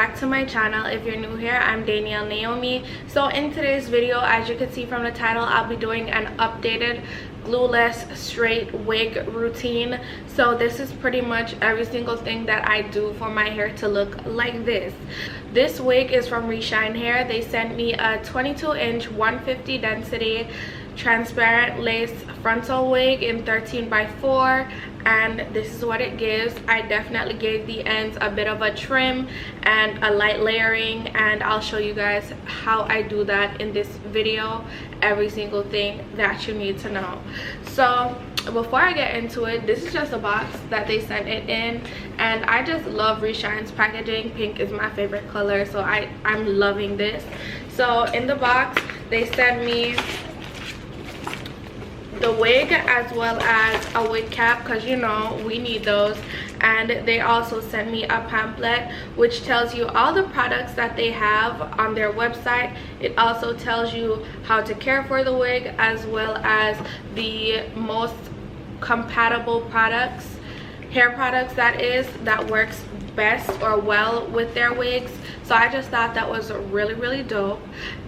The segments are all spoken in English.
back to my channel. If you're new here, I'm Danielle Naomi. So in today's video, as you can see from the title, I'll be doing an updated glueless straight wig routine. So this is pretty much every single thing that I do for my hair to look like this. This wig is from Reshine Hair. They sent me a 22-inch 150 density transparent lace frontal wig in 13x4, and this is what it gives. I definitely gave the ends a bit of a trim and a light layering, and I'll show you guys how I do that in this video, every single thing that you need to know. So before I get into it, this is just a box that they sent it in, and I just love Reshine's packaging. Pink is my favorite color, so I'm loving this. So in the box they sent me the wig as well as a wig cap, because you know we need those, and they also sent me a pamphlet which tells you all the products that they have on their website. It also tells you how to care for the wig as well as the most compatible products, hair products that works best or well with their wigs. So I just thought that was really dope,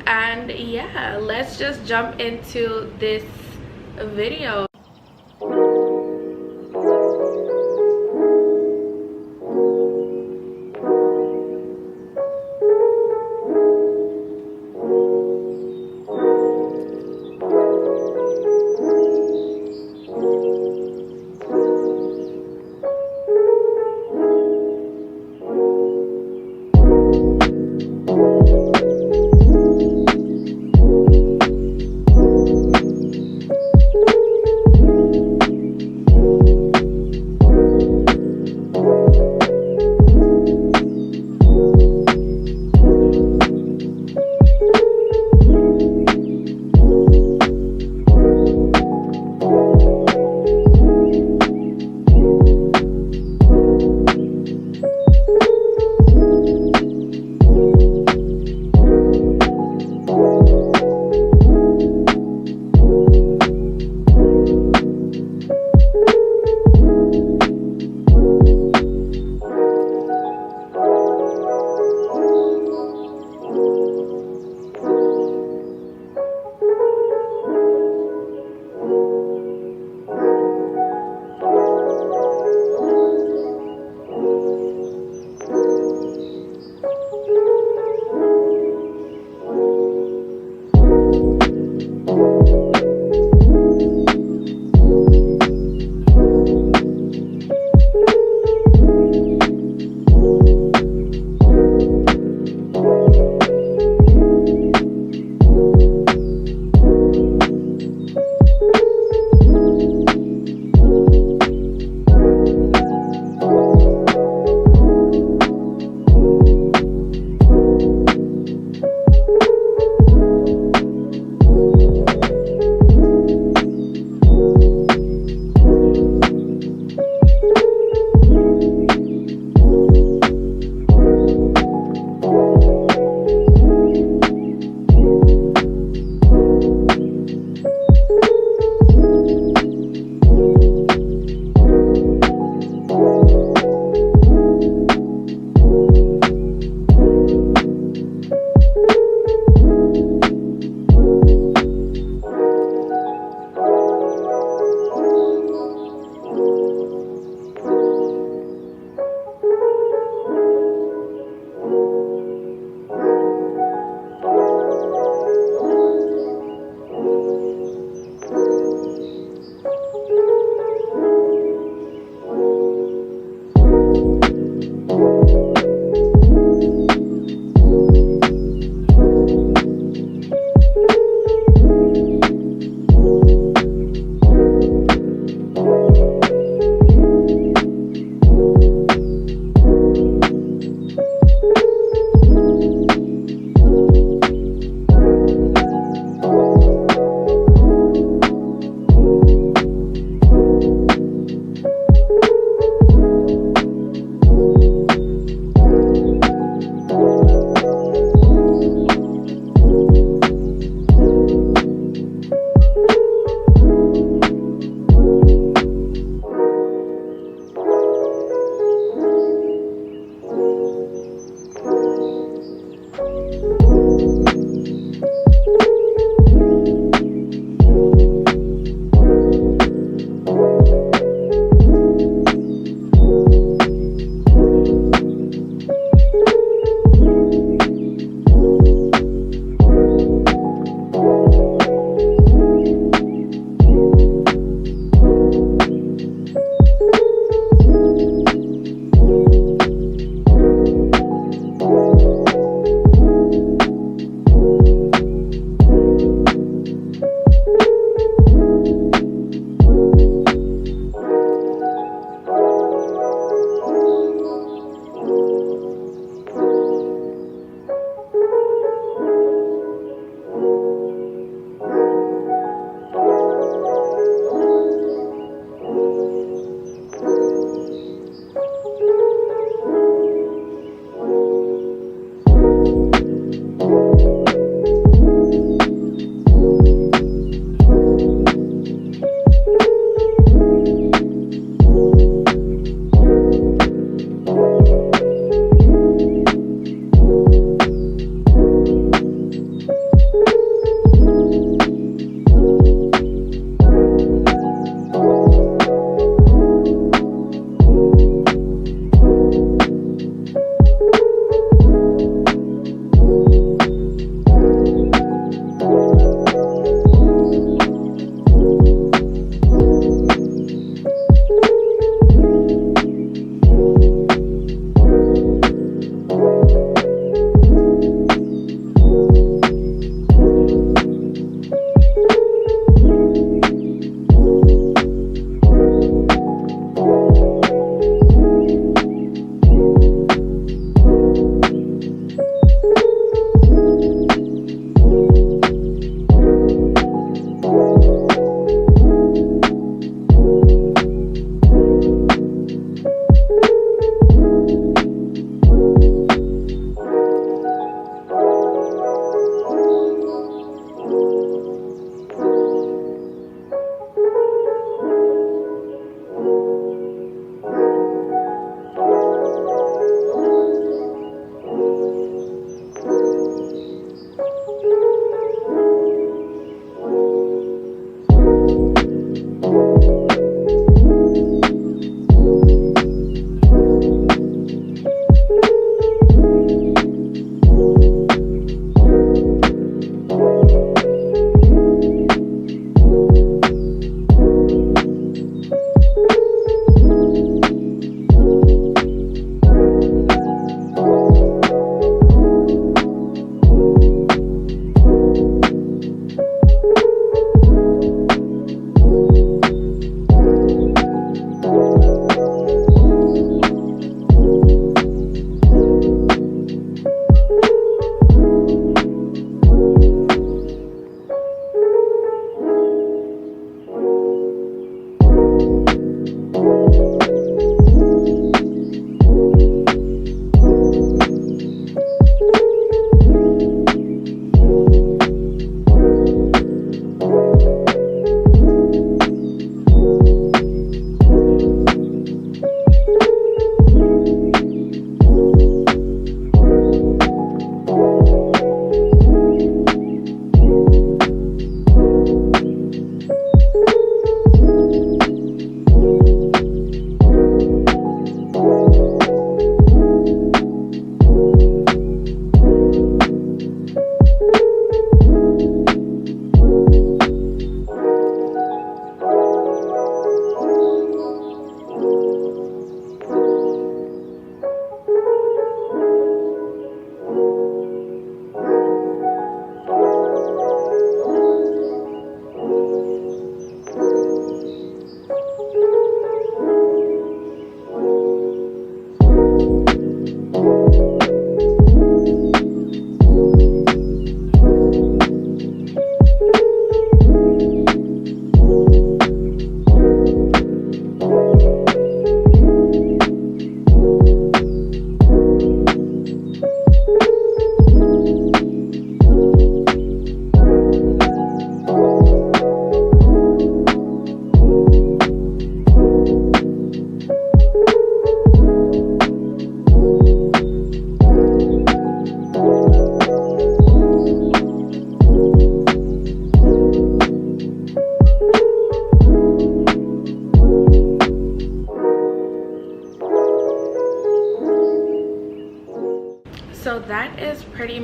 and yeah, let's just jump into this video.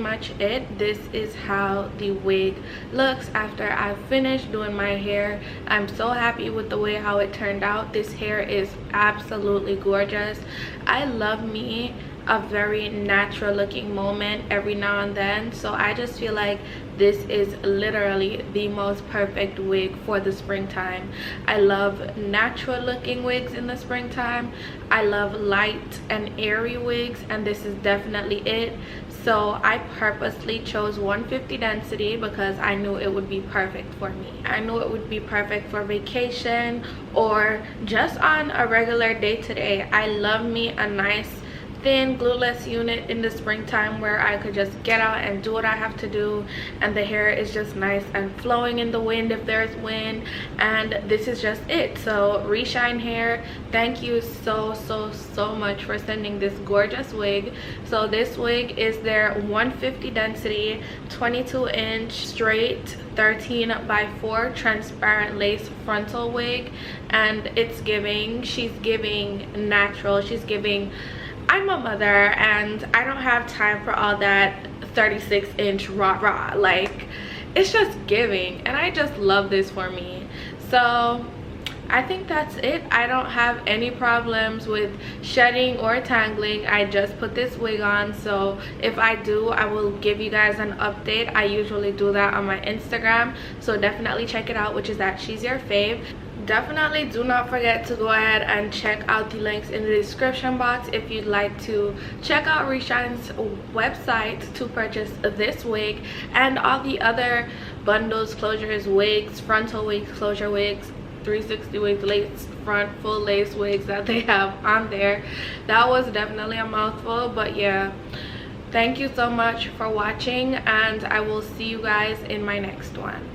much it. This is how the wig looks after I've finished doing my hair. I'm so happy with the way how it turned out. This hair is absolutely gorgeous. I love me a very natural looking moment every now and then, so I just feel like this is literally the most perfect wig for the springtime. I love natural looking wigs in the springtime. I love light and airy wigs, and this is definitely it. So I purposely chose 150 density because I knew it would be perfect for me. I knew it would be perfect for vacation or just on a regular day-to-day. I love me a nice thin glueless unit in the springtime where I could just get out and do what I have to do, and the hair is just nice and flowing in the wind if there's wind, and this is just it. So Reshine Hair, thank you so much for sending this gorgeous wig. So this wig is their 150 density 22-inch straight 13x4 transparent lace frontal wig, and it's giving, she's giving natural, she's giving I'm a mother and I don't have time for all that 36-inch rah like, it's just giving, and I just love this for me. So I think that's it. I don't have any problems with shedding or tangling. I just put this wig on, so if I do, I will give you guys an update. I usually do that on my Instagram, so definitely check it out, which is at She's Your Fave. Definitely do not forget to go ahead and check out the links in the description box if you'd like to check out Reshine's website to purchase this wig and all the other bundles, closures, wigs, frontal wigs, closure wigs, 360 wigs, lace front, full lace wigs that they have on there. That was definitely a mouthful, but yeah, thank you so much for watching, and I will see you guys in my next one.